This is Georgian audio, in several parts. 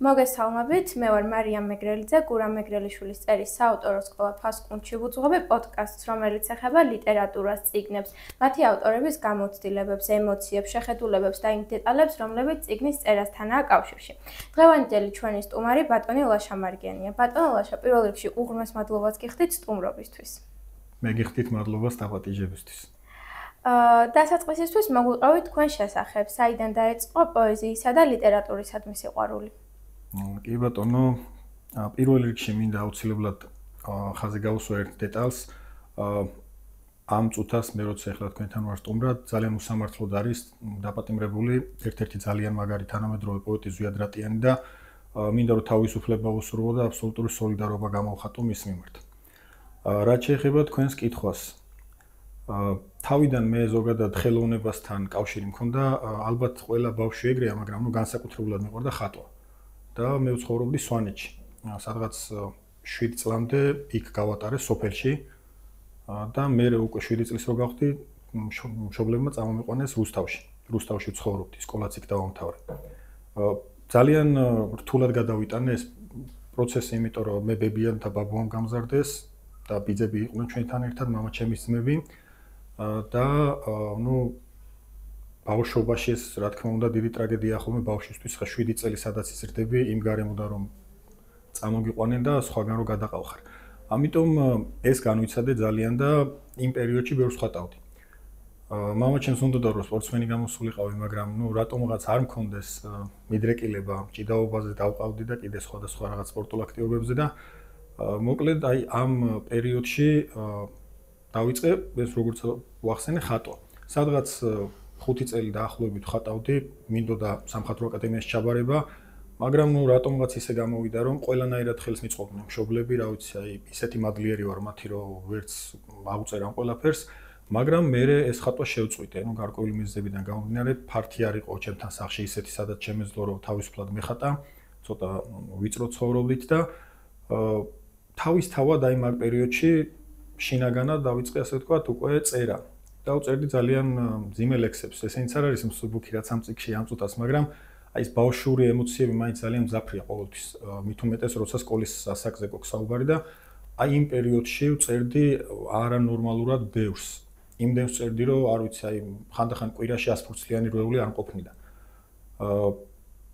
მოგესალმებით, მე ვარ მარიამ მეგრელიძე, გურამ მეგრელიშვილის წერის საავტორო სკოლა ფასკუნჩი ვუძღვები პოდკასტს, რომელიც ეხება ლიტერატურას, წიგნებს, მათი ავტორების გამოცდილებებს, ემოციებს, შეხედულებებს და იმ დეტალებს, რომლებიც წიგნის წერასთანაა კავშირში. დღევანდელი ჩვენი სტუმარი ბატონი ლაშა მარგიანია. ბატონო ლაშა, პირველ რიგში უღრმეს მადლობას გიხდით სტუმრობისთვის. მე გიხდით მადლობას დაპატიჟებისთვის. დასაწყისისთვის მოგვიყევით თქვენ შესახებ, საიდან დაიწყო პოეზიისა და ლიტერატურისადმი სიყვარული. კი ბატონო, პირველ რიგში მინდა აუცილებლად ხაზი გავუსვა ერთ დეტალს. ამ წუთას მე როცა ახლა თქვენთან ვარ სტუმრად, ძალიან უსამართლოდ არის დაპატიმრებული ერთ-ერთი ძალიან მაგარი თანამედროვე პოეტი ზვიად რატიანი და მინდა რომ თავისუფლება უსურვო და აბსოლუტური სოლიდარობა გამოვხატო მის მიმართ. რაც შეეხება თქვენს კითხვას, თავიდან მე ზოგადად ხელოვნებასთან კავშირი მქონდა, ალბათ ყველა ბავშვი ეგრეა, მაგრამ განსაკუთრებულად მიყვარდა ხატვა. და მე ვცხოვრობდი სვანეთში. სადღაც 7 წლამდე იქ გავატარე სოფელში და მე უკვე 7 წლის რო გავხდი, მშობლებმა წამომიყვანეს რუსთავში. რუსთავში ვცხოვრობდი, სკოლაც იქ დავამთავრე. ძალიან რთულად გადავიტანე ეს პროცესი, იმიტომ რომ მე ბებიამ და ბაბუამ გამზარდეს და ბიძები იყვნენ ჩვენთან ერთად, მამაჩემის ძმები და ბავშვობაში ეს რა თქმა უნდა დიდი ტრაგედია ხოლმე ბავშვისთვის, ხა 7 წელი სადაც იზრდები, იმ გარემოდან რომ წამოგიყვანენ და სხვაგან რო გადაყავხარ. ამიტომ ეს განვიცადე ძალიან და იმ პერიოდში ბევრს ხატავდი. მამაჩემს უნდოდა რომ სპორტსმენი გამოსულიყავი, მაგრამ რატომღაც არ მქონდეს მიდრეკილება, ჭიდაობაზე დავყავდი და კიდე სხვადასხვა რაღაც სპორტულ აქტივობებზე და მოკლედ აი ამ პერიოდში დავიწყე ეს როგორც ვახსენე ხატვა. სადღაც 5 წელი დაახლოებით ხატავდი, მინდოდა სამხატვრო აკადემიაში ჩაბარება, მაგრამ რატომღაც ისე გამოვიდა, რომ ყველანაირად ხელს მიწყობდნენ მშობლები, რა ვიცი, აი ისეთი მადლიერი ვარ მათი, რომ ვერც აუწერ ამ ყველაფერს, მაგრამ მე ეს ხატვა შევწყვიტე, გარკვეული მიზეზებიდან გამომდინარე, ფართი არ იყო ჩემთან სახლში ისეთი, სადაც შემეძლო რომ თავისუფლად მეხატა, ცოტა ვიწრო ცხოვრობდით და თავისთავად აი მაგ პერიოდში შინაგანად დავიწყე ასე ვთქვათ უკვე წერა. დავწერდი ძალიან მძიმე ლექსებს, ესენიც არ არის მსუბუქი რაც ამ წიგნში ამ წუთას, მაგრამ აი ეს ბავშვური ემოციები მაინც ძალიან მძაფრია ყოველთვის, მით უმეტეს როცა სკოლის ასაკზე გვაქვს საუბარი და აი იმ პერიოდში ვწერდი არანორმალურად ბევრს. იმდენს ვწერდი, რომ არ ვიცი, აი ხანდახან კვირაში 100 ფურცლიანი რვეული არ მყოფნიდა.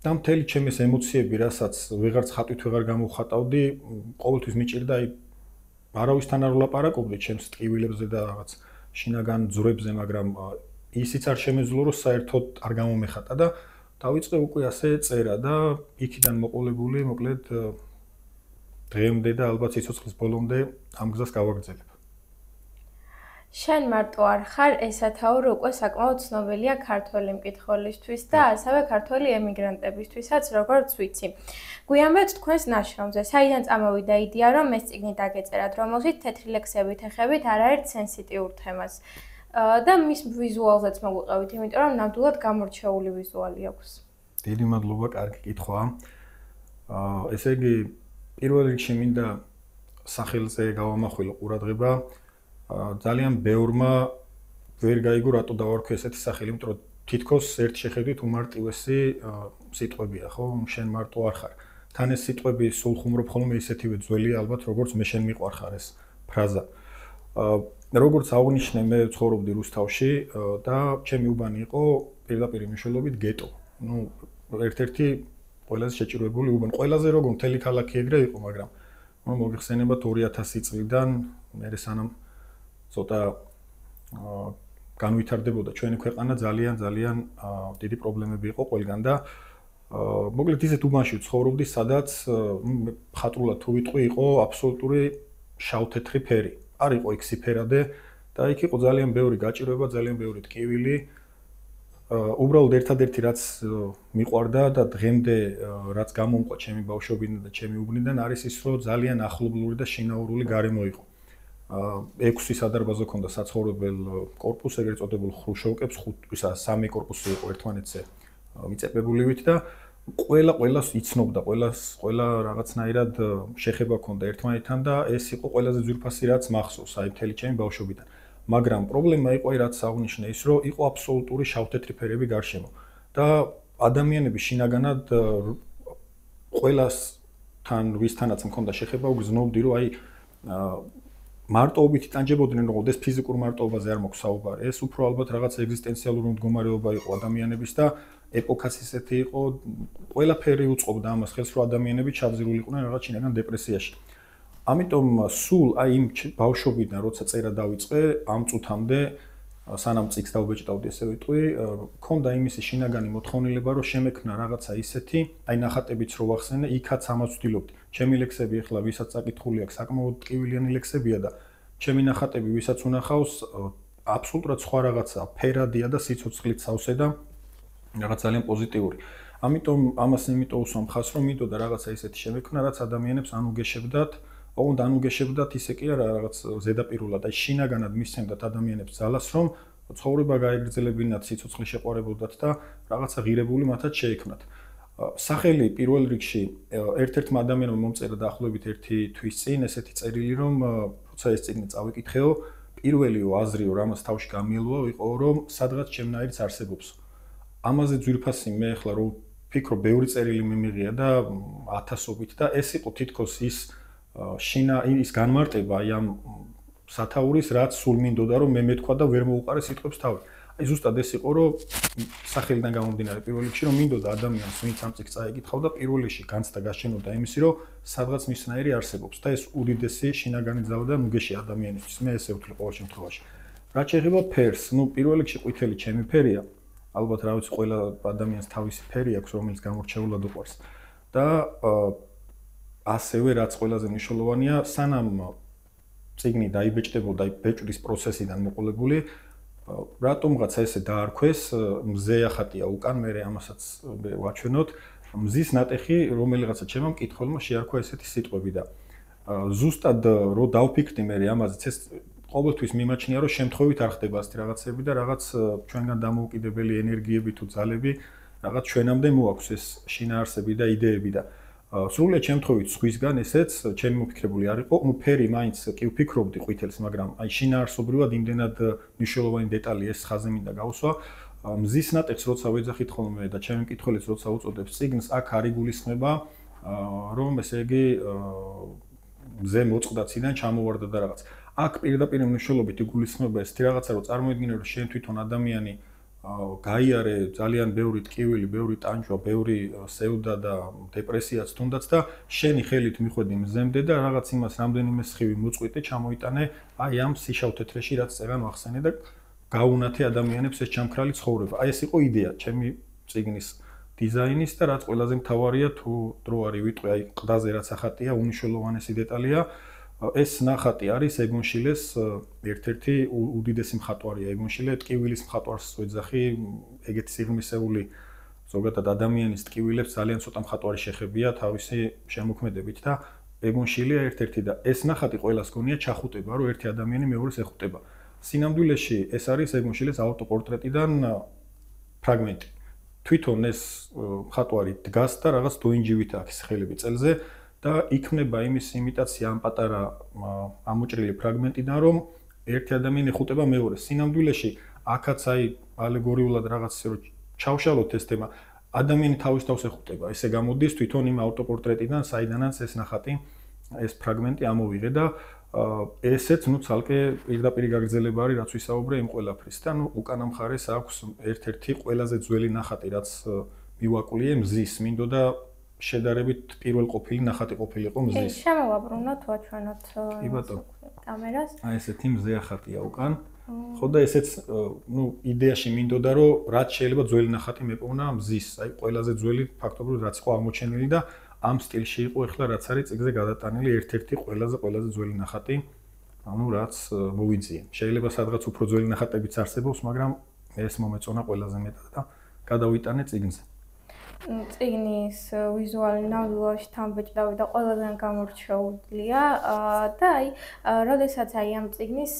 და მთელი ჩემი ეს ემოციები, რასაც ვეღარც ხატვით ვეღარ გამოვხატავდი, ყოველთვის მიჭირდა აი არავისთან არ ვლაპარაკობდი ჩემს ტკივილებზე და რაღაც შინაგან ძვრებზე, მაგრამ ისიც არ შემეძლო რომ საერთოდ არ გამომეხატა და დავიწყე უკვე ასე წერა და იქიდან მოყოლებული მოკლედ დღემდე და ალბათ სიცოცხლის ბოლომდე ამ გზას გავაგრძელებ. შენ მარტო არ ხარ, ესათაო რომ უკვე საკმაოდ ცნობილია ქართველი მკითხველისთვის და ასევე ქართველი ემიგრანტებისთვისაც, როგორც ვიცი. გვიანბეთ თქვენს ნაშრომზე, საიდან წამოვიდა იდეა, რომ ეს წიგნი დაგეწერათ, რომელშიც თეთრი ლექსებით ეხებით არაერთ სენსიტიურ თემას. და მის ვიზუალზეც მოგვიყევით, იმიტომ რომ ნამდვილად გამორჩეული ვიზუალი აქვს. დიდი მადლობა, კარგი კითხვაა. ესე იგი, პირველ რიგში მინდა სახელზე გავამახვილო ყურადღება. ძალიან ბევრმა ვერ გაიგო რატო დავარქვი ესეთი სახელი, იმიტომ რომ თითქოს ერთ შეხედვით უმარტივესი სიტყვებია, ხო? შენ მარტო არ ხარ. თან ეს სიტყვები სულ ხუმრობ ხოლმე ისეთივე ძველია, ალბათ როგორც მე შენ მიყვარხარ ეს ფრაზა. როგორც აღნიშნე, მე ვცხოვრობდი რუსთავში და ჩემი უბანი იყო პირდაპირ მნიშვნელობით გეტო. ერთ-ერთი ყველაზე შეჭირვებული უბანი. ყველაზე როგორ მთელი ქალაქი ეგრე იყო, მაგრამ მოგიხსენებათ 2000 წლიდან მე სანამ ცოტა განვითარდებოდა ჩვენი ქვეყანა, ძალიან დიდი პრობლემები იყო ყველგან და მოკლედ ისეთ უბანში ვცხოვრობდი, სადაც ხატრულად თუ ვიტყვი, იყო აბსოლუტური შავ-თეთრი ფერი. არ იყო იქ სიფერადე და იქ იყო ძალიან ბევრი გაჭირვება, ძალიან ბევრი ტკივილი. უბრალოდ ერთადერთი რაც მიყვარდა და დღემდე რაც გამომყვა ჩემი ბავშვობიდან და ჩემი უბნიდან არის ის, რომ ძალიან ახლობლური და შინაურული გარემო იყო. 6 სადარბაზო ქონდა საცხოვრებელ კორპუსს, ეგრეთ წოდებულ ხრუშოვკებს, 3 კორპუსი იყო ერთმანეთზე მიწებებულივით და ყველას იცნობდა, ყველა რაღაცნაირად შეხება ჰქონდა ერთმანეთთან და ეს იყო ყველაზე ძვირფასი რაც მახსოვს აი მთელი ჩემი ბავშვობიდან. მაგრამ პრობლემა იყო რაც აღნიშნე ის, რომ იყო აბსოლუტური შავ-თეთრი ფერები გარშემო და ადამიანები შინაგანად ყველასთან ვისთანაც მქონდა შეხება, უგზნობდი რომ აი მარტოობით იტანჯებოდნენ, რომ ეს ფიზიკურ მარტოობაზე არ მოქვს საუბარი. ეს უფრო ალბათ რაღაც ეგზისტენციალური მდგომარეობა იყო ადამიანების და ეპოქას ისეთი იყო, ყველაფერი უწყობდა ამას ხელს, რომ ადამიანები ჩაბზირული იყვნენ რაღაც შინაგან დეპრესიაში. ამიტომ სულ აი იმ ბავშვობიდან, როცა წერა დავიწყე, ამ წუთამდე სანამ წიგს დავბეჭდავდი, ესე ვიტყვი, მქონდა იმისი შინაგანი მოთხოვნილება, რომ შემექმნა რაღაცა ისეთი, აი ნახატებიც რო ვახსენე, იქაც ამას ვცდილობდი. ჩემი ლექსები ახლა ვისაც წაკითხული აქვს, საკმაოდ ტკივილიანი ლექსებია და ჩემი ნახატები ვისაც უნახავს, აბსოლუტურად სხვა რაღაცა, ფერადია და სიცოცხლით სავსე და რაღაც ძალიან პოზიტიური. ამიტომ ამას იმიტომ უსვამ ხას, რომ მინდოდა რაღაცა ისეთი შემექმნა, რაც ადამიანებს ანუგეშებდათ, ოღონდ ანუგეშებდათ ისე კი არა რაღაც ზედაპირულად, აი შინაგანად მისცემდათ ადამიანებს ძალას, რომ ცხოვრება გაეგრძელებინათ, სიცოცხლე შეყვარებოდათ და რაღაცა ღირებული მათაც შეექმნათ. სახელი პირველ რიგში ერთ-ერთმა ადამიანმა მომწერა დაახლოებით 1 თვის წინ ესეთი წერილი, რომ როცა ეს წიგნი წავიკითხეო, პირველიო აზრიო რამაც თავში გამიელოა, იყო რომ სადღაც ჩემნაირიც არსებობს. ამაზე ძვირფასი მე ახლა რო ვფიქრობ, ბევრი წერილი მიმიღია და ათასობით და ეს იყო თითქოს ის ის განმარტება აი ამ სათაურის, რაც სულ მინდოდა რომ მე მეთქვა და ვერ მოუყარე სიტყვებს თავი. აი ზუსტად ეს იყო, რომ სახელიდან გამომდინარე პირველ რიგში, რომ მინდოდა ადამიანს, ვინც ამ წიგს წაიკითხავ და პირველ რიგში განცდა გასჩენოდა იმისი, რომ სადღაც მისნაირი არსებობს და ეს უდიდესი შინაგანი ძალა და ნუგეში ადამიანისთვის. მე ესე ვთვლი ყოველ შემთხვევაში. რაც შეეხება ფერს, ნუ პირველ რიგში ყვითელი ჩემი ფერია. ალბათ რა ვიცი, ყველა ადამიანს თავისი ფერი აქვს, რომელიც გამორჩეულად უყვარს. და ასევე რაც ყველაზე მნიშვნელოვანია, სანამ წიგნი დაიბეჭდებოდა, ბეჭვრის პროცესიდან მოყოლებული, რატომღაც ესე დაარქვეს, მზე ახატია უკან, მე ამასაც ვაჩვენოთ, მზის ნატეხი, რომელიღაცა ჩემმა მკითხველმა შეარქვა ესეთი სიტყვები და ზუსტად რო დავფიქრდი მე ამაზეც, ეს ყოველთვის მიმაჩნია, რომ შემთხვევით არ ხდება ასეთი რაღაცები და რაღაც ჩვენგან დამოუკიდებელი ენერგიები თუ ძალები, რაღაც ჩვენამდე მოაქვს ეს შინაარსები და იდეები და სრულად შემთხვევით სხვისგან ესეც ჩემი მოფიქრებული არ იყო, ნუ ფერი მაინც კი ვფიქრობდი ყვითელს, მაგრამ აი შინაარსობრივად იმდენად მნიშვნელოვანი დეტალი ეს ხაზი მინდა გავუსვა. მზის ნატეხს როცა ვეძახით ხოლმე და ჩემი მკითხველიც როცა უწოდებს წიგნს, აქ არ იგულისხმება, რომ ესე იგი მზე მოწყდაციდან ჩამოვარდა და რაღაც. აქ პირდაპირ მნიშვნელობით იგულისხმება ეს რაღაცა, რომ წარმოიდგინე, რომ შენ თვითონ ადამიანი გაიარე ძალიან ბევრი ტკივილი, ბევრი ტანჯვა, ბევრი სევდა და დეპრესიაც თუნდაც და შენი ხელით მიხვედი მზემდე და რაღაც იმას რამდენიმე სხივი მოწყვიტე, ჩამოიტანე აი ამ სიშავ თეთრეში, რაც წერან ვახსენე და გაუნათე ადამიანებს ეს ჩამქრალი ცხოვრება. აი ეს იყო იდეა ჩემი წიგნის დიზაინის და რაც ყველაზე მთავარია თუ დრო არის ვიტყვი, აი ყდაზე რაც ახატია, უნიშნულოვანესი დეტალია. ეს ნახატი არის ეგონ შილეს ერთ-ერთი უდიდესი მხატვარია. ეგონ შილე ტკივილის მხატვარს ვეძახი, ეგეთი სიღრმისეული ზოგადად ადამიანის ტკივილებს ძალიან ცოტა მხატვარი შეხებია თავისი შემოქმედებით და ეგონ შილია ერთ-ერთი და ეს ნახატი ყველას გონია ჩახუტება, რომ ერთი ადამიანი მეორეს ეხუტება. სინამდვილეში ეს არის ეგონ შილეს ავტოპორტრეტიდან ფრაგმენტი. თვითონ ეს მხატვარი დგას და რაღაც დოინჯივით აქვს ხელები წელზე და იქმნება იმის იმიტაცია ამ პატარა ამოჭრილი ფრაგმენტიდან, რომ ერთი ადამიანი ეხუტება მეორეს. სინამდვილეში აქაც აი ალეგორიულად რაღაც ისე რომ ჩავშალოთ ეს თემა, ადამიანი თავის თავს ეხუტება. ესე გამოდის თვითონ იმ ავტოპორტრეტიდან, საიდანაც ეს ნახატი, ეს ფრაგმენტი ამოვიღე და ესეც ნუ ცალკე პირდაპირ გაგრძელება არის, რაც ვისაუბრე იმ ყველაფრის და ნუ უკანა მხარეს აქვს ერთ-ერთი ყველაზე ძველი ნახატი, რაც მივაკვლიე მზის, მინდოდა შედარებით პირველ ყოფილი ნახატი ყოფილიყო მზის. შემოვაბრუნოთ, ვაჩვენოთ კამერას. აი ესეთი მზე ახატია უკან. ხო და ესეც ნუ იდეაში მინდოდა, რომ რაც შეიძლება ძველი ნახატი მეპოვნა მზის, აი ყველაზე ძველი ფაქტობრივად რაც იყო აღმოჩენილი და ამ სტილში იყო ახლა რაც არის წიგნზე გადატანილი ერთ-ერთი ყველაზე ძველი ნახატი, ანუ რაც მოვიძიე. შეიძლება სადღაც უფრო ძველი ნახატებიც არსებობს, მაგრამ ეს მომეწონა ყველაზე მეტად და გადავიტანე წიგნზე. წიგნის ვიზუალი ნამდვილად თამბეჭდავი და ყველგან გამორჩეულია და აი, როდესაც აი ამ წიგნის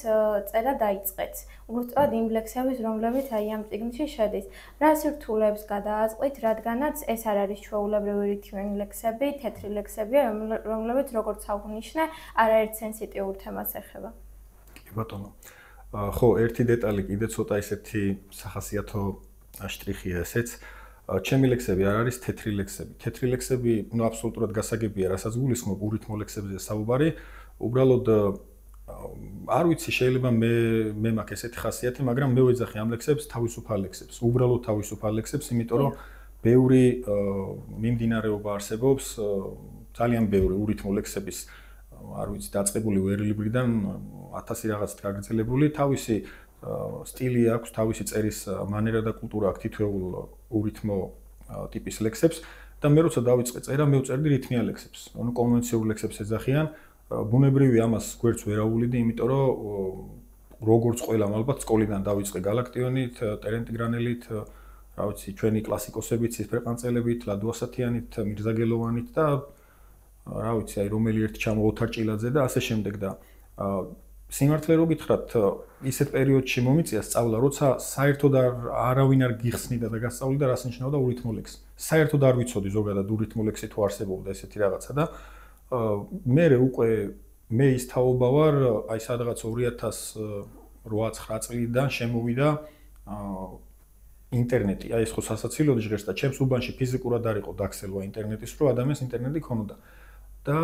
წერა დაიწყეთ. უბრალოდ იმ ლექსების, რომლებიც აი ამ წიგნში შედის. რა სირთულეებს გადააწყდით, რადგანაც ეს არ არის ჩვეულებრივი რითმიანი ლექსები, თეთრი ლექსებია, რომლებიც როგორც აღნიშნე, არაერთ სენსიტიურ თემას ეხება. კი ბატონო. ხო, ერთი დეტალი კიდე ცოტა ისეთი სახასიათო შტრიხია ესეც. ჩემი ლექსები არ არის თეთრი ლექსები. თეთრი ლექსები, ну, აბსოლუტურად გასაგებია, რასაც გულისხმობ ურითმო ლექსებზე საუბარი. უბრალოდ არ ვიცი, შეიძლება მე მაქვს ესეთი ხასიათი, მაგრამ მე ვეძახი ამ ლექსებს თავისუფალ ლექსებს. უბრალოდ თავისუფალ ლექსებს, იმიტომ რომ ბევრი მიმდინარეობა არსებობს, ძალიან ბევრი ურითმო ლექსების, არ ვიცი, დაწყებული ვერლიბრიდან 1000 რაღაცით გაგრძელებული, თავისი სტილი აქვს, თავისი წერის მანერა და კულტურა აქვს თითოეულ ურითმო ტიპის ლექსებს და მე როცა დავიწყე წერა, მე ვწერდი რითმიან ლექსებს. ანუ კონვენციურ ლექსებს ეძახიან. ბუნებრივი ამას გვერდს ვერ აუვლიდი, იმიტომ რომ როგორც ყველამ ალბათ სკოლიდან დავიწყე გალაქტიონით, ტერენტი გრანელით, რა ვიცი, ჩვენი კლასიკოსებით, ციფრყანწელებით, ლადო ასათიანით, მირზა გელოვანით და რა ვიცი, აი რომელი ერთი ჩამო ოთარ ჭილაძე და ასე შემდეგ და სიმართლე რო გითხრათ, ისეთ პერიოდში მომიწია სწავლა, როცა საერთოდ არავინ არ გიხსნიდა და გასწავლიდა რას ნიშნავდა ურითმო ლექსი. საერთოდ არ ვიცოდი ზოგადად ურითმო ლექსი თუ არსებობდა ესეთი რაღაცა და მე ის თაობა ვარ, აი სადღაც 2008-9 წლიდან შემოვიდა ინტერნეტი. აი ეს ხო სასაცილოდ ჟღერს და ჩემს უბანში ფიზიკურად არ იყო დაქცელვა ინტერნეტის, რომ ადამიანს ინტერნეტი ქონოდა. და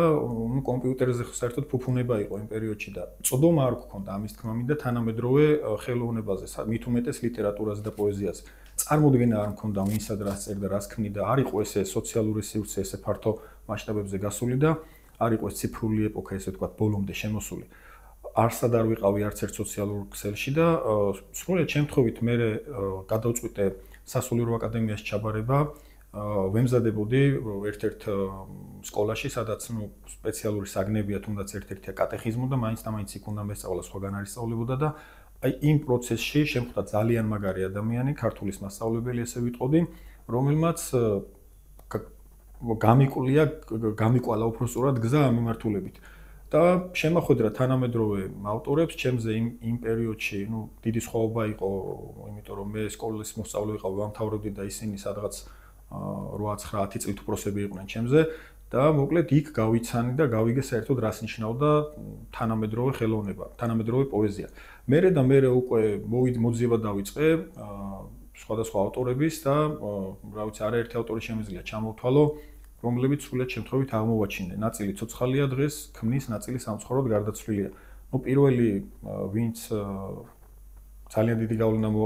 კომპიუტერზე საერთოდ ფუფუნება იყო იმ პერიოდში და წოდომა არ გქონდა ამის თქმამი და თანამედროვე ხელოვნებაზე, მით უმეტეს ლიტერატურაზე და პოეზიაზე. წარმოდგენა არ მქონდა ვინსად რას წერდა, რას ქმნიდა, არ იყო ესე სოციალური სივრცე ესე ფართო მასშტაბებზე გასული და არ იყო ციფრული ეპოქა, ესე ვთქვათ, ბოლომდე შემოსული. არსად არ ვიყავი არც ერთ სოციალურ ქსელში და სრულად შემთხვევით მე გადავწყვიტე სასულიერო აკადემიაში ჩაბარება. ვემზადებოდი ერთ-ერთ სკოლაში, სადაც სპეციალური საგნებია, თუნდაც ერთ-ერთია კატეხიზმო და მაინც იქ უნდა მესწავლა, სხვაგან არ ისწავლებოდა და აი იმ პროცესში შემხვდა ძალიან მაგარი ადამიანი, ქართულის მასწავლებელი, ესე ვიტყოდი, რომელმაც გამიკვალა უბრალოდ გზა ამ მიმართულებით. და შემახვედრა თანამედროვე ავტორებს, ჩემზე იმ პერიოდში, დიდი სხვაობა იყო, იმიტომ რომ მე სკოლის მოსწავლე ვიყავ, ვამთავრებდი და ისინი სადღაც 8-9 წლით უფროსები იყვნენ ჩემზე და მოკლედ იქ გავიცანი და გავიგე საერთოდ რას ნიშნავდა თანამედროვე ხელოვნება, თანამედროვე პოეზია. მე უკვე მოძიება დავიწყე სხვადასხვა ავტორების და რა ვიცი, არაერთი ავტორი შემიძლია ჩამოვთვალო, რომლებიც სრულად შემთხვევით აღმოვაჩინე. ნაწილი ცოცხალია დღეს, ქმნის, ნაწილი სამწუხაროდ გარდაცვლილია. პირველი ვინც ძალიან დიდი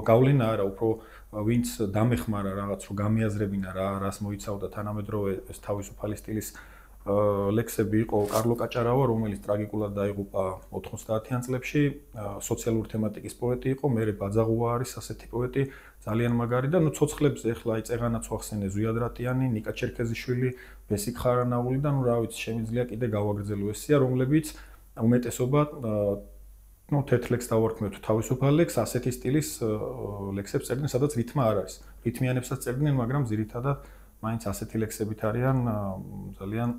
გავლენა არა, უფრო ვინც დამეხმარა რაღაც რომ გამიაზრებინა რას მოიცავდა თანამედროვე ეს თავისუფალი სტილის ლექსები იყო კარლო კაჭარავა, რომელიც ტრაგიკულად დაიღუპა 90-იან წლებში, სოციალური თემატიკის პოეტი იყო, მერე ბაძაღუა არის ასეთი პოეტი, ძალიან მაგარი და ცოცხლებს ეხლა აი წეღანაც ვახსენე, ზვიად რატიანი, ნიკა ჩერქეზიშვილი, ბესიკ ხარანაული და რა ვიცი, შემიძლია კიდე გავაგრძელო ესია, რომლებიც უმეტესობა თეთრ ლექსს დავარქმევთ თავისუფალ ლექსს, ასეთი სტილის ლექსებს წერდნენ, სადაც რითმა არ არის. რითმიანებსაც წერდნენ, მაგრამ ძირითადად მაინც ასეთი ლექსებით არიან ძალიან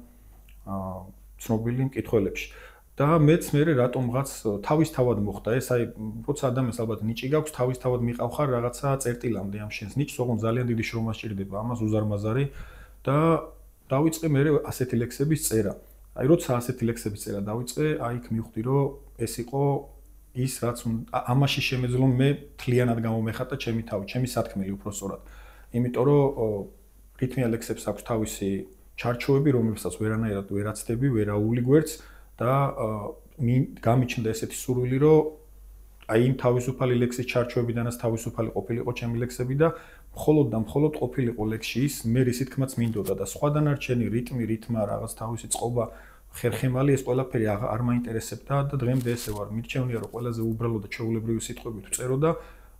ცნობილი მკითხველებში. და მეც მე რატომღაც თავისთავად მოხდა ეს, აი, როცა ადამიანს ალბათ ნიჭი გაქვს, თავისთავად მიყავხარ რაღაცა წერტილამდე ამ შენს ნიჭს, ოღონდ ძალიან დიდი შრომა სჭირდება, ამას უზარმაზარი და დავიწყე მე ასეთი ლექსების წერა. აი, როცა ასეთი ლექსების წერა დავიწყე, აი, იქ მივხვდი, რომ ეს იყო ის რაც ამაში შემეძლო მე თლიანად გამომეხატა ჩემი თავი, ჩემი სათქმელი უბრალოდ. იმიტომ რომ რითმიან ლექსებს აქვს თავისი ჩარჩოები, რომლებსაც ვერანაირად ვერ აცდები, ვერ აული გვერდს და გამიჩნდა ესეთი სურვილი, რომ აი იმ თავისუფალი ლექსის ჩარჩოებიდანაც თავისუფალი ყოფილიყო ჩემი ლექსები და მხოლოდ ყოფილიყო ლექსში ის მე რისი თქმაც მინდოდა და სხვა დანარჩენი რიტმი, რითმა, რაღაც თავისი წყობა ხერხემალი ეს ყველაფერი არ მაინტერესებდა და დღემდე ესე ვარ. მირჩევნია რომ ყველაზე უბრალო და ჩვეულებრივი სიტყვებით ვწერო და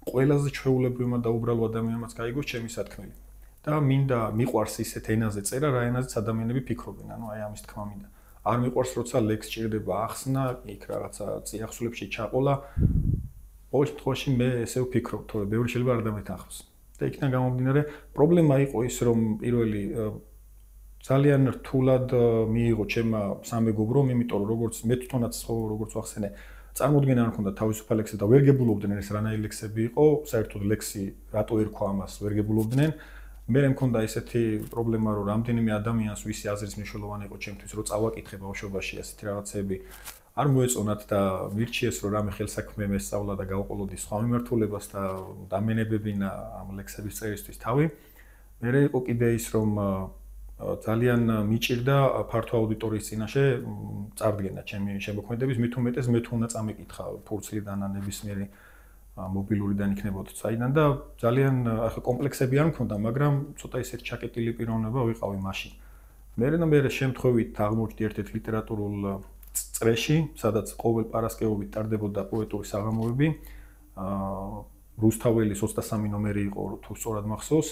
ყველაზე ჩვეულებრივმა და უბრალო ადამიანმაც გაიგოს ჩემი სათქმელი. და მინდა მიყვარს ისეთ ენაზე წერა, რა ენაზეც ადამიანები ფიქრობენ, ანუ აი ამის თქმა მინდა. არ მიყვარს როცა ლექს ჭირდება ახსნა, იქ რაღაცა წიაღსულებში ჩაყოლა. ყოველ შემთხვევაში მე ესე ვფიქრობ, თორე ბევრი შეიძლება არ დამეთანხმოს. და იქიდან გამომდინარე, პრობლემა იყო ის, რომ პირველი ძალიან რთულად მიიღო ჩემმა სამეგობრომ, იმიტომ რომ როგორც მე თვითონაც როგორც ვახსენე, წარმოდგენა არ მქონდა თავისუფალ ლექსზე და ვერ გებულობდნენ ეს რანაირი ლექსები იყო, საერთოდ ლექსი რატო ერქვა ამას, ვერ გებულობდნენ. მე მქონდა ესეთი პრობლემა, რომ რამდენიმე ადამიანს ვისი აზრის მნიშვნელოვანი იყო ჩემთვის, რომ წავაკითხე ბავშვობაში ესეთი რაღაცები არ მოეწონათ და მირჩიეს, რომ რამე ხელსაქმე მესწავლა და გავყოლოდი სხვა მიმართულებას და დამენებებინა ამ ლექსების წერისთვის თავი. მე იყო კიდე ის რომ ძალიან მიჭირდა ფართო აუდიტორიის წინაშე წარდგენა ჩემი შემოქმედების მით უმეტეს მე თუ უნდა წამეკითხა ფურცლიდან ან ნებისმიერი მობილურიდან იქნებოდა საიდან და ძალიან ახლა კომპლექსები არ მქონდა, მაგრამ ცოტა ისეთ ჩაკეტილი პიროვნება ვიყავი მაშინ. მე შემთხვევით აღმოჩნდი ერთ-ერთ ლიტერატურულ წრეში, სადაც ყოველ პარასკევობით ტარდებოდა პოეტური საღამოები. რუსთაველის 23 ნომერი იყო, თუ სწორად მახსოვს.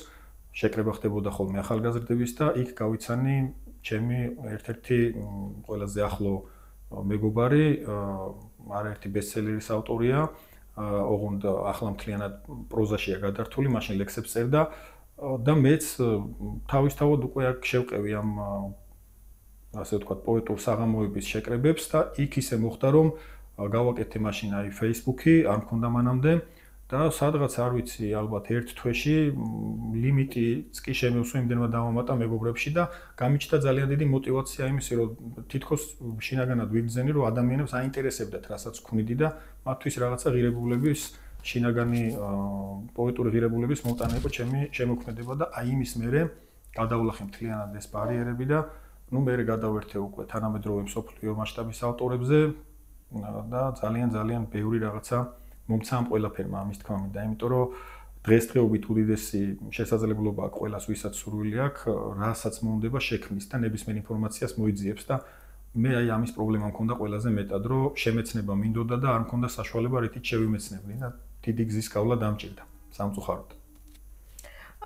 შეკრება ხდებოდა ხოლმე ახალგაზრდების და იქ გავიცანი ჩემი ერთ-ერთი ყველაზე ახლო მეგობარი, არაერთი ბესტსელერის ავტორია. ოღონდ ახლა მთლიანად პროზაშია გადართული, მაშინ ლექსებს წერდა და მეც თავისთავად უკვე აქ შევყევი ამ ასე ვთქვათ პოეტურ საღამოების შეკრებებს და იქ ისე მოხდა რომ გავაკეთე მაშინ აი Facebook-ი, არ მქონდა მანამდე და სადღაც არ ვიცი, ალბათ ერთ თვეში ლიმიტიც კი შემევსო იმდენმა დავამატა მეგობრებში და გამიჩნდა ძალიან დიდი мотиваცია იმისი, რომ თითქოს შინაგანად ვიგრძენი, რომ ადამიანებს აინტერესებდათ, რასაც ვქნიდი და მათთვის რაღაცა ღირებულების, შინაგანი პოეტური ღირებულების მომტანა იყო ჩემი შემოქმედება და აი იმის მერე გადავლახე მთლიანად ეს ბარიერები და მე გადავერთე უკვე თანამედროვე მსოფლიო მასშტაბის ავტორებზე და ძალიან ბევრი რაღაცა მომცა ამ ყველაფერმა ამის თქმა მინდა, იმიტომ რომ დღესდღეობით უდიდესი შესაძლებლობა აქვს ყველას, ვისაც სურვილი აქვს, რასაც მოუნდება შექმნის და ნებისმიერ ინფორმაციას მოიძიებს და მე აი ამის პრობლემა მქონდა ყველაზე მეტად, რომ შემეცნება მინდოდა და არ მქონდა საშუალება რითიც შევიმეცნებდი და დიდი გზის გავლა დამჭირდა სამწუხაროდ.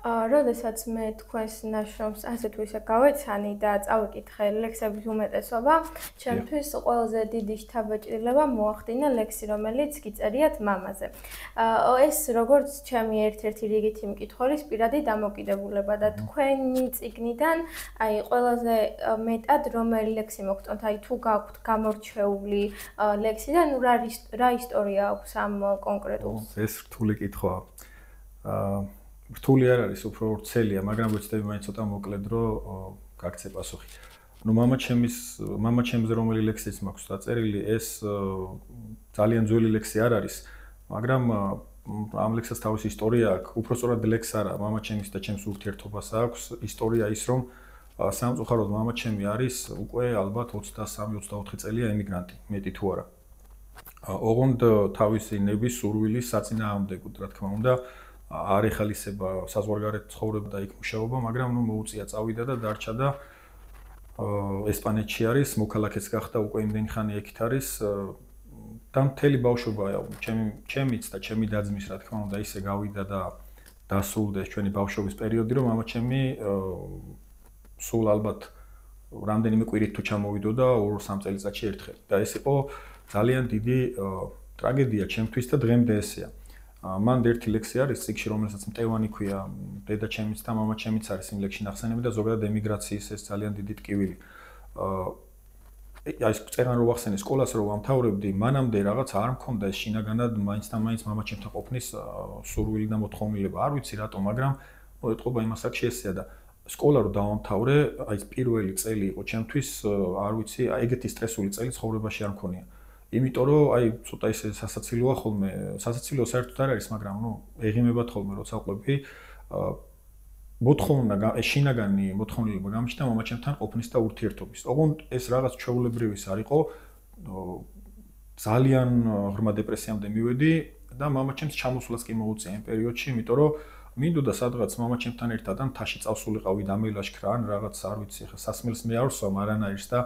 როდესაც მე თქვენს ნაშრომს ასე თუ ისე გავეცანი და წავიკითხე ლექსების უმეტესობა, ჩემთვის ყველაზე დიდი შთაბეჭდილება მოახდინა ლექსი, რომელიც გიწერიათ მამაზე. ეს როგორც ჩემი ერთ-ერთი რიგითი მკითხველის პირადი დამოკიდებულება და თქვენი წიგნიდან აი ყველაზე მეტად რომელი ლექსი მოგწონთ, აი თუ გაქვთ გამორჩეული ლექსი და ნუ რა ისტორია აქვს ამ კონკრეტულს? ეს რთული კითხვაა. რთული არ არის, უფრო ვრცელია, მაგრამ გვეცდები მაინც ცოტა მოკლედ, რომ გაგცე პასუხი. მამა ჩემზე რომელი ლექსიც მაქვს დაწერილი, ეს ძალიან ძველი ლექსი არ არის, მაგრამ ამ ლექსს თავისი ისტორია აქვს, უფრო სწორად ლექს არა, მამა ჩემის და ჩემს ურთიერთობას აქვს ისტორია ის, რომ სამწუხაროდ მამა ჩემი არის უკვე ალბათ 23-24 წელია ემიგრანტი, მეტი თუ არა. ოღონდ თავისი ნების სურვილის საწინააღმდეგოდ, რა თქმა უნდა, არ ეხალისება საზღვარგარეთ ცხოვრება და იქ მუშაობა, მაგრამ მოუწია წავიდა და დარჩა და ესპანეთში არის, მოქალაქეც გახდა უკვე იმდენი ხანი იქით არის და მთელი ბავშვობა ჩემიც და ჩემი და-ძმის რა თქმა უნდა ისე გავიდა და დასრულდა ეს ჩვენი ბავშვობის პერიოდი, რომ მამა ჩემი სულ ალბათ რამდენიმე კვირით თუ ჩამოვიდოდა 2-3 წელიწადში ერთხელ და ეს იყო ძალიან დიდი ტრაგედია ჩემთვის და დღემდე ესეა. მან ერთი ლექსი არის ციკში, რომელსაც მტევანი ქვია, დედა ჩემიც და მამა ჩემიც არის იმ ლექსში ნახსენები და ზოგადად ემიგრაციის ეს ძალიან დიდი ტკივილი. აი ეს წერან რო ვახსენე სკოლას რო ვამთავრებდი, მანამდე რაღაც არ მქონდა ეს შინაგანად მაინც და მაინც მამა ჩემთან ყოფნის სურვილი და მოთხოვნილება. არ ვიცი რატომ, მაგრამ ეტყობა იმას აქ შეესია და სკოლა რო დავამთავრე, აი ეს პირველი წელი იყო ჩემთვის, არ ვიცი, აი ეგეთი სტრესული წელი ცხოვრებაში არ მქონია. იმიტომ რომ აი ცოტა ისე სასაცილოა ხოლმე, სასაცილო საერთოდ არ არის, მაგრამ ეღიმებათ ხოლმე როცა ყვები შინაგანი მოთხოვნილება გამიჩნდა მამა ჩემთან ყოფნის და ურთიერთობის. ოღონდ ეს რაღაც ჩვეულებრივის არ იყო, ძალიან ღრმა დეპრესიამდე მივედი და მამა ჩემს ჩამოსვლას კი მოუწია იმ პერიოდში, იმიტომ რომ მინდოდა სადღაც მამა ჩემთან ერთად ან თაში წავსულიყავი დამილაშქრა ან რაღაც არ ვიცი, ხა სასმელს მე არ ვსვამ არანაირს და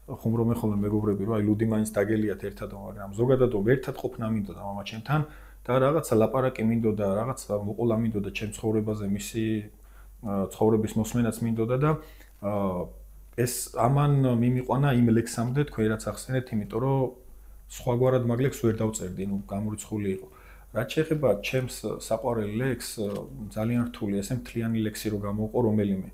ხუმრობენ ხოლმე მეგობრები, რომ აი ლუდი მაინც დაგელიათ ერთად, მაგრამ ზოგადად ერთად ყოფნა მინდოდა მამა ჩემთან და რაღაცა ლაპარაკი მინდოდა, რაღაცა მოყოლა მინდოდა ჩემ ცხოვრებაზე, მისი ცხოვრების მოსმენაც მინდოდა და ეს ამან მიმიყვანა იმ ლექსამდე, თქვენ რაც ახსენეთ, იმიტომ რომ სხვაგვარად მაგ ლექსს ვერ დავწერდი, გამორიცხული იყო. რაც შეეხება ჩემს საყვარელ ლექსს, ძალიან რთული, ესე მთლიანი ლექსი რო გამოვყო რომელიმე.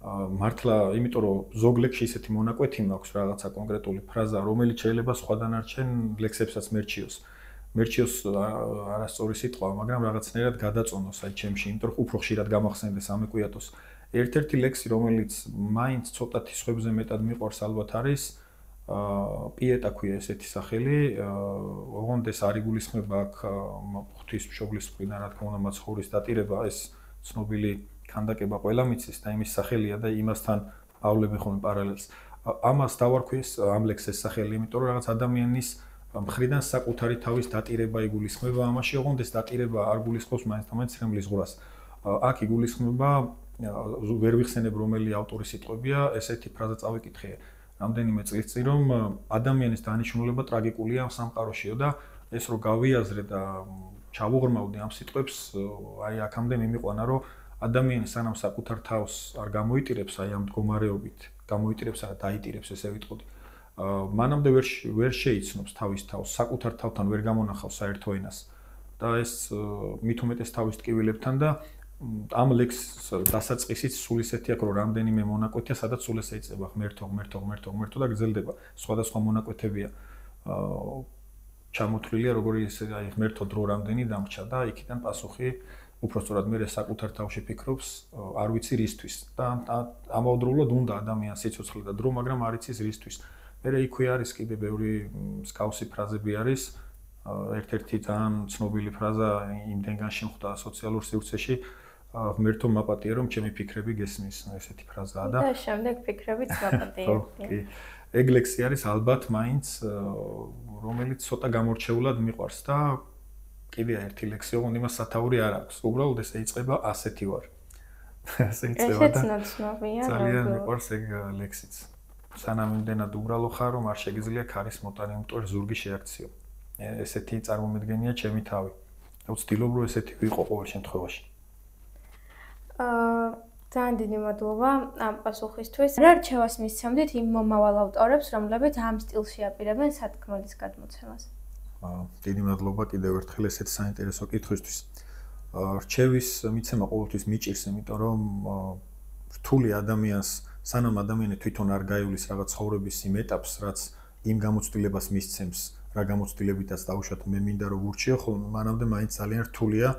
მართლა, იმიტომ რომ ზოგ ლექსში ისეთი მონაკვეთი მაქვს, რაღაცა კონკრეტული ფრაზა, რომელიც შეიძლება სხვა დანარჩენ ლექსებსაც მერჩიოს. მერჩიოს არასწორი სიტყვა, მაგრამ რაღაცნაირად გადაწონოს აი ჩემში, იმიტომ რომ უფრო ხშირად გამახსენდეს ამეკვიატოს. ერთ-ერთი ლექსი, რომელიც მაინც ცოტათი სხვებზე მეტად მიყვარს, ალბათ არის პიეტა ქვია ესეთი სახელი, ოღონდ ეს არ იგულისხმება აქ ღვთისმშობლის მხრიდან, რა თქმა უნდა, მაცხოვრის დატირება, ეს ცნობილი ქანდაკება ყველა მიცის და იმის სახელია და იმასთანავლები ხოლმე პარალელს. ამას დავარქვის ამ ლექსის სახელი, იმიტომ რომ რაღაც ადამიანის მხრიდან საკუთარი თავის დატირება იგულისხმება ამაში, ოღონდ ეს დატირება არ გულისხმობს მაინც ცრემლის ღრას. აქ იგულისხმება ვერ ვიხსენებ რომელი ავტორის სიტყვებია, ესეთი ფრაზა წავიკითხე რამდენიმე წლის წინ, რომ ადამიანის დანიშნულება ტრაგიკულია ამ სამყაროშიო და ეს რო გავიაზრე და ჩავუღრმავდი ამ სიტყვებს, აი აქამდე მიმიყვანა, რომ ადამიანი სანამ საკუთარ თავს არ გამოიტირებს აი ამ მდგომარეობით, გამოიტირებს და დაიტირებს, ესე ვიტყოდი. მანამდე ვერ შეიცნობს თავის თავს, საკუთარ თავთან ვერ გამონახავს საერთო ენას. და ეს მით უმეტეს თავის ტკივილებთან და ამ ლექსს დასაწყისიც სულ ისეთი აქვს, რომ რამდენიმე მონაკვეთია, სადაც სულ ესე იწება ღმერთო და გრძელდება. სხვადასხვა მონაკვეთებია ჩამოთვლილია, როგორი ესე აი ღმერთო დრო რამდენი დამრჩა და იქიდან პასუხი უпростоრად მე საკუთარ თავში ფიქრობს, არ ვიცი რისთვის და ამავდროულად უნდა ადამიანს სიცოცხლე და დრო, მაგრამ არ იცის რისთვის. მე იქვე არის კიდე ბევრი მსგავსი ფრაზები არის. ერთ-ერთი ძალიან ცნობილი ფრაზა იმდენგან შემხვდა სოციალურ სივრცეში, ღმერთო მაპატია რომ ჩემი ფიქრები გესმის, ესეთი ფრაზაა და შემდეგ ფიქრებიც მაპატიებია. ეგ ლექსი არის ალბათ მაინც რომელიც ცოტა გამორჩეულად მიყვარს და კიდე ერთი ლექსი, ოღონდ იმას სათაური არ აქვს. უბრალოდ ესე იწყება ასეთი ვარ. ასე იწყება და ძალიან მიყვარს ეგ ლექსიც. სანამ იმდენად უბრალო ხარ, რომ არ შეგიძლია ქარის მოტანი, იმიტომ რომ ზურგი შეაქციო. ესეთი წარმომედგენია ჩემი თავი. და ვცდილობ რომ ესეთი ვიყო ყოველ შემთხვევაში. ძალიან დიდი მადლობა ამ პასუხისთვის. რა რჩევას მისცემდით იმ მომავალ ავტორებს, რომლებიც ამ სტილში აპირებენ სათქმელის გადმოცემას? დიდი მადლობა კიდევ ერთხელ ესეთ საინტერესო კითხვისთვის. რჩევის მიცემა ყოველთვის მიჭირს, იმიტომ რომ რთული ადამიანს, სანამ ადამიანი თვითონ არ გაივლის რაღაც ცხოვრების იმ ეტაპს, რაც იმ გამოცდილებას მისცემს, რა გამოცდილებითაც დაუშვათ მე მინდა რომ ვურჩიო, ხოლმე მანამდე მაინც ძალიან რთულია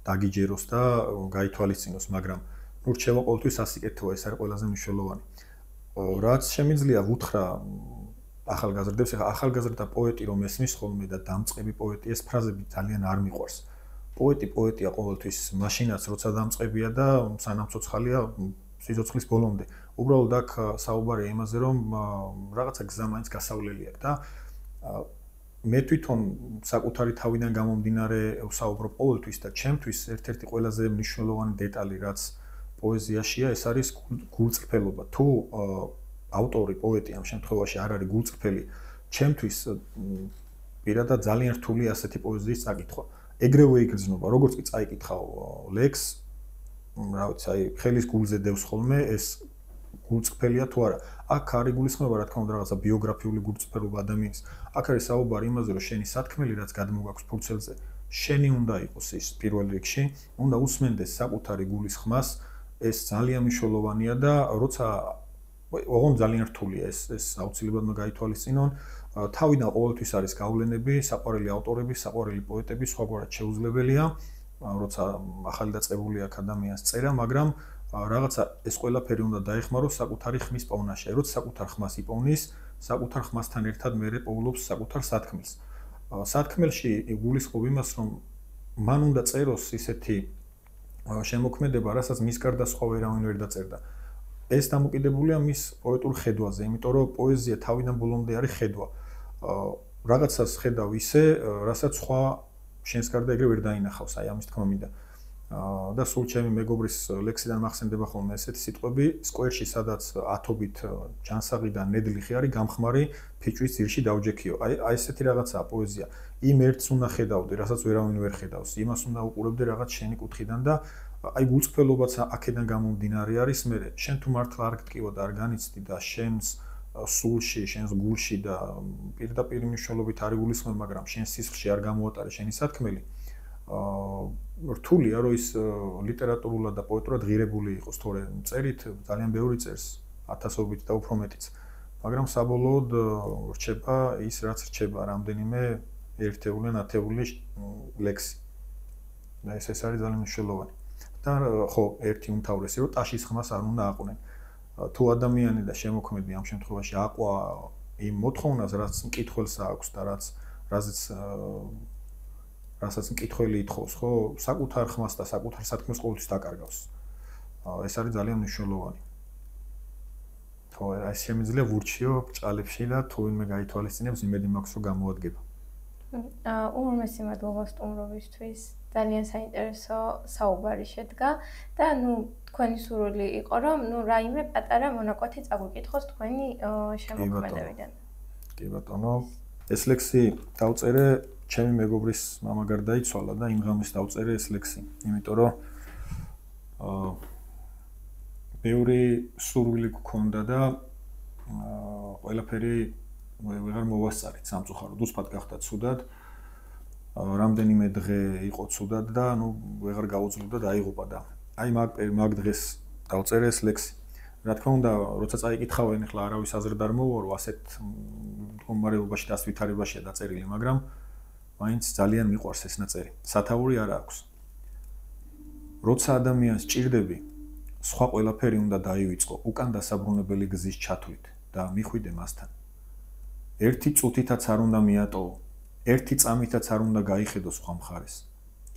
დაგიჯეროს და გაითვალისწინოს, მაგრამ რჩევა ყოველთვის ასიკეთოა, ეს არის ყველაზე მნიშვნელოვანი. რაც შემიძლია ვუთხრა ახალგაზრდებს, ახლა ახალგაზრდა პოეტი რომ ესმის ხოლმე და დამწყები პოეტი, ეს ფრაზები ძალიან არ მიყვარს. პოეტია ყოველთვის მაშინაც როცა დამწყებია და სანამ ცოცხალია სიცოცხლის ბოლომდე. უბრალოდ აქ საუბარია იმაზე, რომ რაღაცა გზა მაინც გასავლელი აქვს და მე თვითონ საკუთარი თავიდან გამომდინარე ვსაუბრობ ყოველთვის და ჩემთვის ერთ-ერთი ყველაზე მნიშვნელოვანი დეტალი, რაც პოეზიაშია, ეს არის გულწრფელობა. თუ ავტორი, პოეტი ამ შემთხვევაში არ არის გულწრფელი, ჩემთვის პირადად ძალიან რთულია ასეთი პოეზიის წაკითხვა. ეგრევე იგრძნობა, როგორც კი წაიკითხავ ლექსს, რა ვიცი, აი ხელის გულზე დევს ხოლმე ეს გულწრფელია თუ არა. აქ არ იგულისხმება რა თქმა უნდა რაღაცა ბიოგრაფიული გულწრფელობა ადამიანის. აქ არის საუბარი იმაზე, რომ შენი სათქმელი რაც გადმოგაქვს ფურცელზე, შენი უნდა იყოს ის პირველ რიგში, უნდა უსმენდეს საკუთარი გულის ხმას, ეს ძალიან მნიშვნელოვანია და როცა ოღონდ ძალიან რთულია ეს აუცილებლად უნდა გაითვალისწინონ. თავიდან ყოველთვის არის გავლენები, საყვარელი ავტორები, საყვარელი პოეტები, სხვაგვარად შეუძლებელია, როცა ახალი დაწყებული აქვს ადამიანს წერა, მაგრამ რაღაცა ეს ყველაფერი უნდა დაეხმაროს საკუთარი ხმის პოვნაში. როცა საკუთარ ხმას იპოვნის, საკუთარ ხმასთან ერთად მეორე პოულობს საკუთარ სათქმელს. სათქმელში იგულისხმობ იმას, რომ მან უნდა წეროს ისეთი შემოქმედება, რასაც მის გარდა სხვა ვერავინ ვერ დაწერდა. ეს დამოკიდებულია მის პოეტურ ხედვაზე, იმიტომ რომ პოეზია თავიდან ბოლომდე არის ხედვა. რაღაცას ხედავ ისე, რასაც სხვა შენს გარდა ეგრე ვერ დაინახავს, აი ამის თქმა მინდა. და სულ ჩემი მეგობრის ლექსიდან მახსენდება ხოლმე ესეთი სიტყვები, სკვერში, სადაც ათობით ჯანსაღი და ნედლიხი არის გამხმარი ფიჭვის ძირში დავჯექიო. აი ესეთი რაღაცაა პოეზია. იმ ერთს უნდა ხედავდი, რასაც ვერავინ ვერ ხედავს. იმას უნდა უყურებდი რაღაც შენი კუთხიდან და აი გულწრფელობაც აქედან გამომდინარე არის მე. შენ თუ მართლა არ გტკივა და არ განიცდი და შენს სულში, შენს გულში და პირდაპირ მნიშვნელობით არ იგულისხმებ, მაგრამ შენს სისხლში არ გამოატარე შენი სათქმელი. რთულია რომ ის ლიტერატურულად და პოეტურად ღირებული იყოს, თორემ წერით ძალიან ბევრი წერს, ათასობით და უფრო მეტიც. მაგრამ საბოლოოდ რჩება ის, რაც რჩება, რამდენიმე ერთეული ან ათეული ლექსი. და ეს არის ძალიან მნიშვნელოვანი. და ხო, ერთი უმთავრესი, რომ ტაშის ხმას არ უნდა აყვნენ. თუ ადამიანი და შემოქმედი ამ შემთხვევაში აყვა იმ მოთხოვნას, რაც მკითხველს აქვს და რასაც მკითხველი ითხოვს, ხო, საკუთარ ხმას და საკუთარ სათქმელს ყოველთვის დაკარგავს. ეს არის ძალიან მნიშვნელოვანი. ხო, ეს შემიძლია ვურჩიო ბრჭყალებში და თუ ვინმე გაითვალისწინებს, იმედი მაქვს, რომ გამოადგება. უმრავლესი მადლობა სტუმრობისთვის. ძალიან საინტერესო საუბარი შედგა და თქვენი სურვილი იყო, რომ რაიმე პატარა მონაკვეთი წაგვიკითხოს თქვენი შემოქმედებიდან. კი ბატონო, ეს ლექსი დავწერე, ჩემი მეგობრის მამა გარდაიცვალა და იმ ღამეს დავწერე ეს ლექსი, იმიტომ რომ ბევრი სურვილი გქონდა და ყველაფერი ვეღარ მოვასწარით სამწუხაროდ, უსფად გახდა ცუდად. რამდენიმე დღე იყო ცუდად და ვეღარ გაუძლო და დაიღუპა და აი მაგ დღეს დავწერე ეს ლექსი. რა თქმა უნდა, როცა წაიკითხავენ, ახლა არავის აზრად არ მოვარო, ასეთ მდგომარეობაში და ასვითარებაშია დაწერილი, მაგრამ მაინც ძალიან მიყვარს ეს ნაწერი. სათაური არა აქვს. როცა ადამიანს ჭირდები, სხვა ყველაფერი უნდა დაივიწყო უკან დასაბრუნებელი გზის ჩათვლით და მიხვიდე მასთან. ერთი წუთითაც არ უნდა მიატოვო, ერთი წამითაც არ უნდა გაიხედო სხვა მხარეს.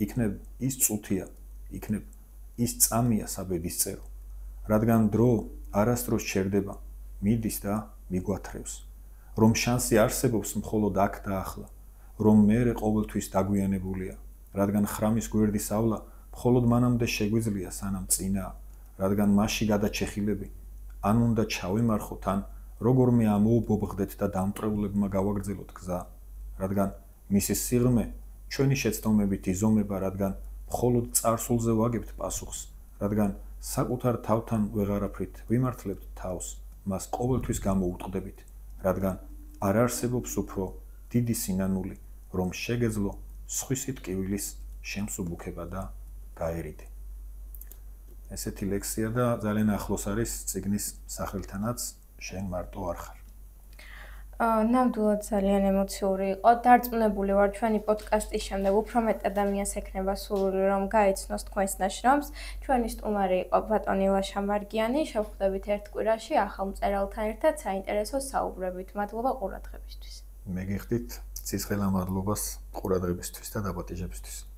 იქნებ ის წუთია, იქნებ ის წამია საბედისწერო, რადგან დრო არასდროს ჩერდება, მიდის და მიგვათრევს, რომ შანსი არსებობს მხოლოდ აქ და ახლა, რომ მერე ყოველთვის დაგვიანებულია, რადგან ხრამის გვერდის ავლა მხოლოდ მანამდე შეგვიძლია სანამ წინაა, რადგან მასში გადაჩეხილები, ან უნდა ჩავემარხოთ, ან როგორმე ამოუბობღდეთ და დამტვრევლებმა გავაგრძელოთ გზა, რადგან მისი სიღრმე ჩვენი შეცდომებით იზომება, რადგან მხოლოდ წარსულზე ვაგებთ პასუხს, რადგან საკუთარ თავთან ვეღარაფრით ვიმართლებთ თავს, მას ყოველთვის გამოუტყდებით, რადგან არ არსებობს უფრო დიდი სინანული, რომ შეგეძლო სხვისი ტკივილის შემსუბუქება და გაერიდე. ესეთი ლექსია და ძალიან ახლოს არის წიგნის სახელთანაც შენ მარტო არ ხარ. ნამდვილად ძალიან ემოციური იყო. დარწმუნებული ვარ, ჩვენი პოდკასტის შემდეგ უფრო მეტ ადამიანს ექნება სურვილი, რომ გაიცნოს თქვენს ნაშრომს. ჩვენი სტუმარი იყო ბატონი ლაშა მარგიანი. შევხვდებით ერთ კვირაში ახალ მწერალთან ერთად საინტერესო საუბრებით. მადლობა ყურადღებისთვის. მე გიხდით ცისხელა მადლობას ყურადღებისთვის და დაპატიჟებისთვის.